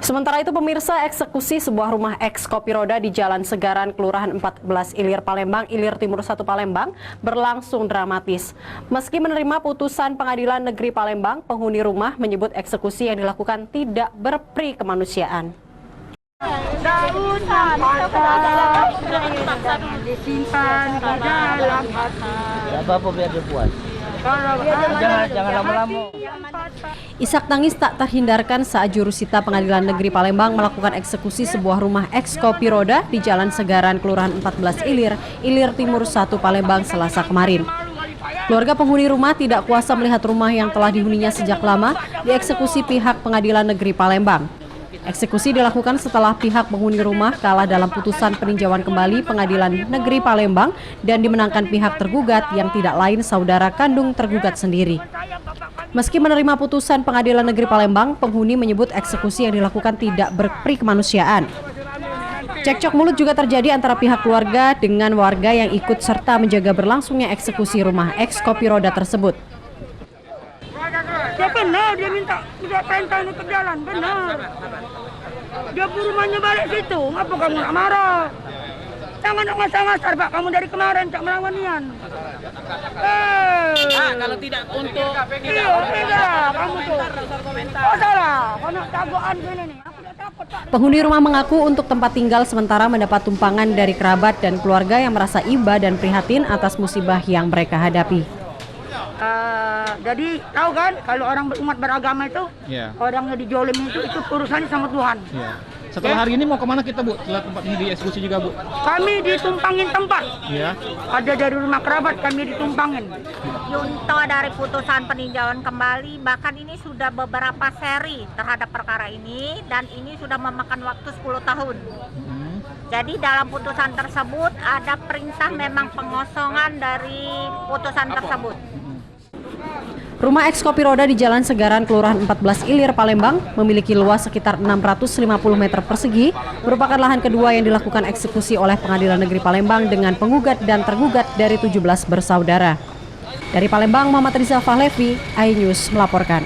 Sementara itu pemirsa, eksekusi sebuah rumah eks Kopi Roda di Jalan Segaran, Kelurahan 14 Ilir Palembang, Ilir Timur 1 Palembang berlangsung dramatis. Meski menerima putusan Pengadilan Negeri Palembang, penghuni rumah menyebut eksekusi yang dilakukan tidak berperi kemanusiaan. Disimpan di dalam hati. Apa biar dia puas. Jangan lama-lama. Isak tangis tak terhindarkan saat jurusita Pengadilan Negeri Palembang melakukan eksekusi sebuah rumah eks Kopi Roda di Jalan Segaran, Kelurahan 14 Ilir, Ilir Timur 1 Palembang Selasa kemarin. Keluarga penghuni rumah tidak kuasa melihat rumah yang telah dihuninya sejak lama dieksekusi pihak Pengadilan Negeri Palembang. Eksekusi dilakukan setelah pihak penghuni rumah kalah dalam putusan peninjauan kembali Pengadilan Negeri Palembang dan dimenangkan pihak tergugat yang tidak lain saudara kandung tergugat sendiri. Meski menerima putusan Pengadilan Negeri Palembang, penghuni menyebut eksekusi yang dilakukan tidak berperi kemanusiaan. Cekcok mulut juga terjadi antara pihak keluarga dengan warga yang ikut serta menjaga berlangsungnya eksekusi rumah eks Kopi Roda tersebut. Ya benar, dia minta perintah untuk jalan, benar. Dia rumahnya balik situ, ngapa kamu nak marah? Jangan nak ngasar-ngasar, Pak, kamu dari kemarin cak melawan nian. Kalau tidak untuk kamu tuh. Oh salah, kau nak jagoan gini nih. Aku tak takut, Pak. Penghuni rumah mengaku untuk tempat tinggal sementara mendapat tumpangan dari kerabat dan keluarga yang merasa iba dan prihatin atas musibah yang mereka hadapi. Jadi tahu kan kalau orang umat beragama itu orangnya dijolimi itu urusannya sama Tuhan. Setelah hari ini mau kemana kita, Bu? Setelah tempat ini dieksekusi juga, Bu? Kami ditumpangin tempat. Ada dari rumah kerabat kami ditumpangin. Junto dari putusan peninjauan kembali, bahkan ini sudah beberapa seri terhadap perkara ini dan ini sudah memakan waktu 10 tahun. Jadi dalam putusan tersebut ada perintah memang pengosongan dari putusan tersebut. Rumah eks Kopi Roda di Jalan Segaran, Kelurahan 14 Ilir, Palembang memiliki luas sekitar 650 meter persegi, merupakan lahan kedua yang dilakukan eksekusi oleh Pengadilan Negeri Palembang dengan penggugat dan tergugat dari 17 bersaudara. Dari Palembang, Muhammad Rizal Fahlevi, iNews melaporkan.